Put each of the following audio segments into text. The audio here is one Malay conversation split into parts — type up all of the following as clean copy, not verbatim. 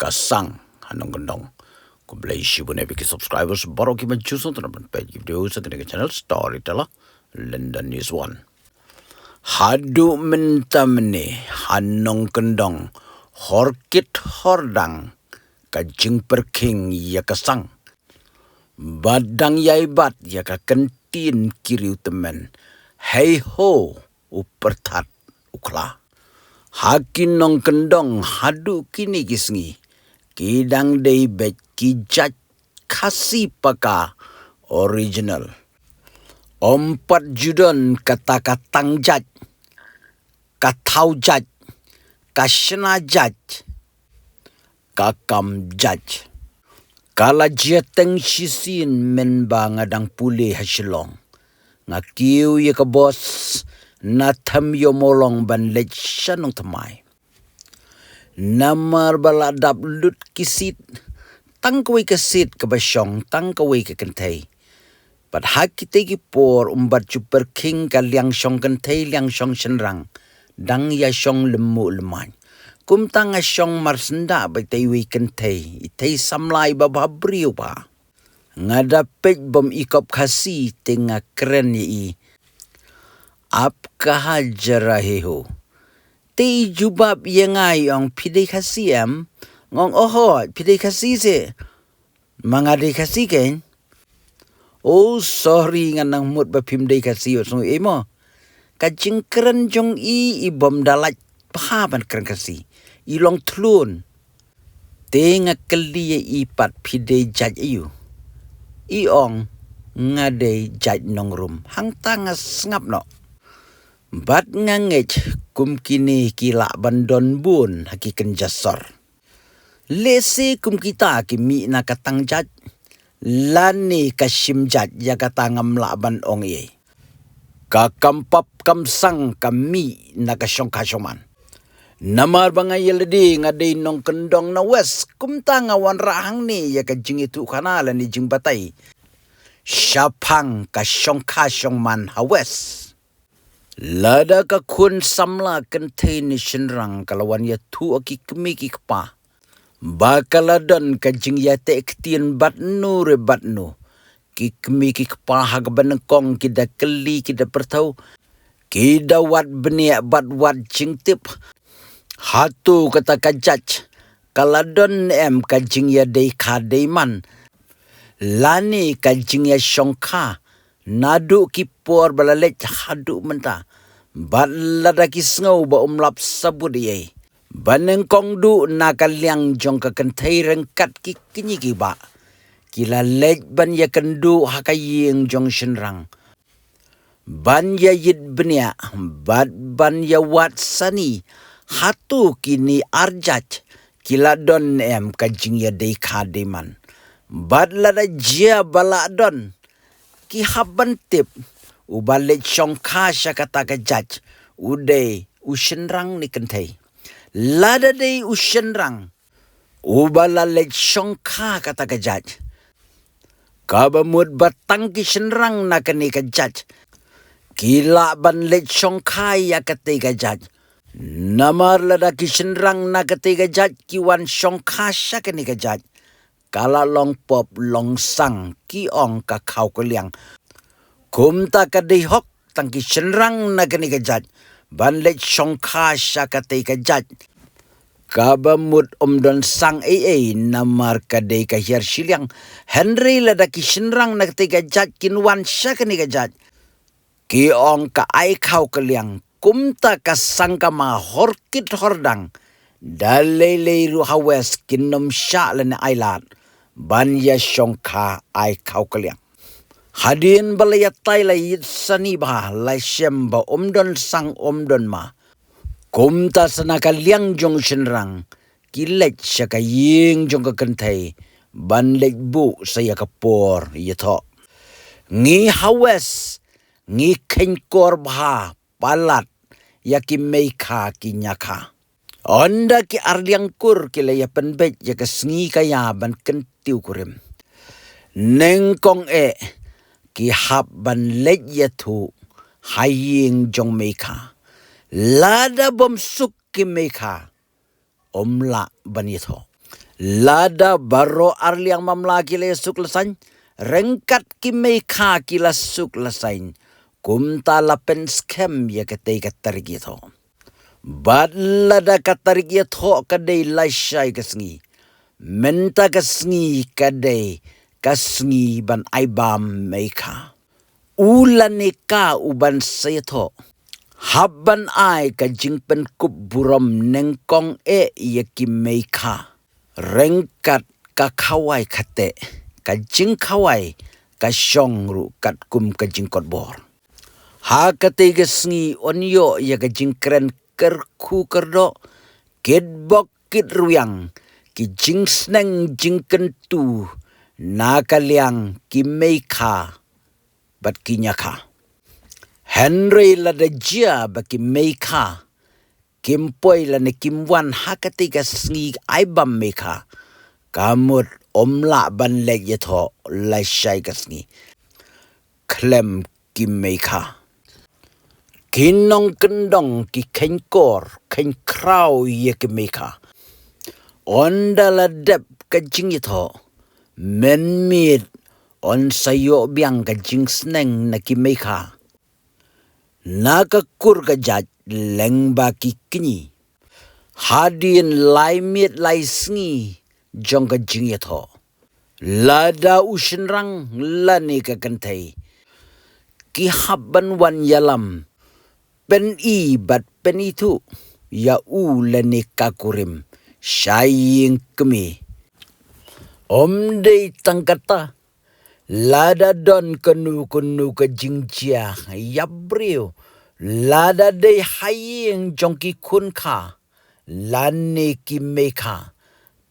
kasang hanong gendong ko blay shibu ne biki subscribers baro ki manchuson to naman page video sa tinga channel Storyteller London News 1 hadu mentamne hanong gendong horkit hordang kajing perking ya kasang badang yaibat ya ka kentin kiri temen hey ho upertat ukla hakin nong kendong hadu kini kisngi kidang day bet kijat kasi paka original ompat judon kata katang jat katau jat kasena jat kakam jat kala jeteng sisin men ba ngadang pulih hasilong ngakiu ye ka bos na tham yo molong ban lech shanong tamai namar baladap lut kisit tang kawai kasit ka basyong tang kawai ka kentay pat hakite ki por umbat super king ka liang syong kentay liang syong shenrang dang ya syong lemu lemai kum tang a syong marsenda bai tai wi kentay itay samlai bababriu pa ngadapet bom ikop khasi tenga keren yi apka hajaraheho te jubab yengai ong pidei khasiam ngong oho pidei khasi se mangade khasi ken oh sorry nganang mut ba phim dei khasi so emo kajing keren jong ibom dalat pahaban keren khasi ilong tlun tenga keli ipat pidei jaj ayu iong ngade jaj nongrum hang tangas ngap no bat ngangej kum kini kila bandon bun hakikan jasor lese kum kita kimi na katang jat lani kasim jat ya kata ngamla ban ong ye kakampap kamsang kami na kasyong kasyoman namar bangay yeledi ngade nong kendong na west kum tangawan rahang ni ya kajing itu kanala ni jing batay syapang kasyong kasyong man hawes lada ka kun samla kentay ni shenrang kalawan ya tu aki kemiki kpa bakaladan kajing ya te ektin batnu re batnu ki kemiki kpa hagbanengkong kida keli kida pertau kida wat beniak bat wat jingtip hatu kata kajaj kaladon em kajing ya dei kadeiman lani kajing ya syongka nadu kipor balalek hadu menta bat lada kisngau ba umlap sabut ye banengkong du nakaliang jong ka kentai rengkat ki kinyi ba kila lej ban ya kendu hakayeng jong shenrang ban ya yit benia bat ban ya wat sani hatu kini arjat kila don em kajing ya dei kademan bat lada jia baladon ki haban tip ubalik syongka syakata kajaj uday ushenrang ni kentai lada day ushenrang ubalalik syongka kata kajaj kabamud batang ki shenrang na kani kajaj kila ban lek syongka ya kate kajaj namar lada ki shenrang na kate kajaj kiwan syongka syakani kajaj kala long pop long sang ki ong ka kau keliang kum ta ka dei hok tang ki shenrang na kani kajat ban lek syongka syakate kajat kabamut omdon sang namar ka dei ka hier siliang henry lada ki shenrang na kate kajat kinwan syakani kajat ki ong ka ai kau keliang kum ta ka sangka ma horkit hordang dalele ru hawes kinom sya lene ailat ban ya syongka ai kau kaliang hadin balaya tai lai sani ba lai syem ba omdon sang omdon ma kum ta sana kaliang jong shenrang kilek syaka ying jong ka kentai ban lek bu saya kapor yeto ngi hawes ngi kenkor bha palat yaki meika kinyaka onda ki arliang kur kila ya penbet ya kesngi kaya ban kentiu kurim nengkong ki hab ban lek ya tu haying jong meika lada bom suk ki meika omla ban yeto Lada baro arliang mamla kila suklasan, rengkat ki meika kila suklasan, kumta lapen skem ya katay katarigito. Bad lada katarigito kaday lasyay kasngi, menta kasngi kaday kasngi ban aibam meika. Ulan ika uban sayato, habban ay kajing penkup buram nengkong yaki meika. Rengkat kakawai kate, kajing kawai kasyong ru kat kum kajing kotbor. Ha kate gesngi onyo ya kajing keren kerku kerdo, kidbok kid ruyang, ki jing sneng jing kentu, nakaliang ki meika bat kinyaka. Henry ladajia baki meika, Kimpoi la ne kimwan hakatiga sngi aibam meka. Kamut omla ban leg yeto la shai kasngi. Klem kim meka. Kinong kendong ki kenkor ken kraw ye ki meka. Onda la dep ka jing yeto. Men mid on sayo biang ka jing sneng na ki meka. Nakakur ka jaj lengba ki kini. Hadin lai mit lai sngi jong ka jing yato. Lada ushenrang lani ka kantai. Ki habban wan yalam. Pen I bat pen itu. Ya u lani kakurim. Syaying kemi. Omdei tangkata. Lada don kenu ka jingjia. Yabriu. Lada day haying jongki kun ka. Lani ki meka.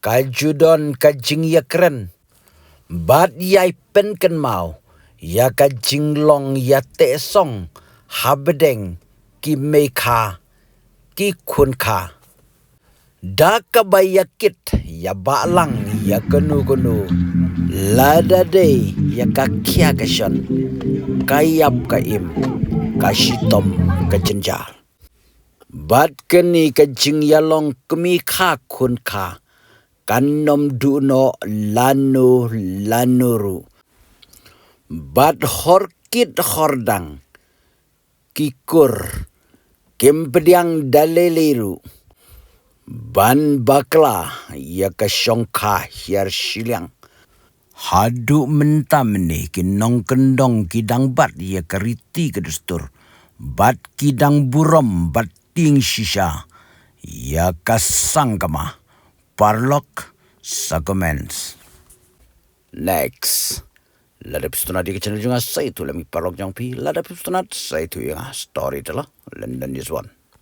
Kajudon kajing yakren. Bat yai pen ken mau. Ya kajing long ya te song. Habedeng ki meka. Ki kun ka. Da kabayakit ya balang ya kenu. Lada day ya kakia kasyon. Kayap kaim. Kashitom kajenjar. Bat keni kajing yalong kemi ka kun ka. Kanom duno lanuru. Bat horkit hordang. Kikur. Kempediang daleliru. Ban bakla ya kasyongka hiar siliang. Hadu mentam ni kinong kendong kidang bat ya keriti kedustur. Bat kidang burom bat ting shisha. Ya kasang kama. Parlok sagomens. Next. Lada pistonat di channel juga saya tu lami parlok jang pi. Lada pistonat saya tu yang story telah. London is one.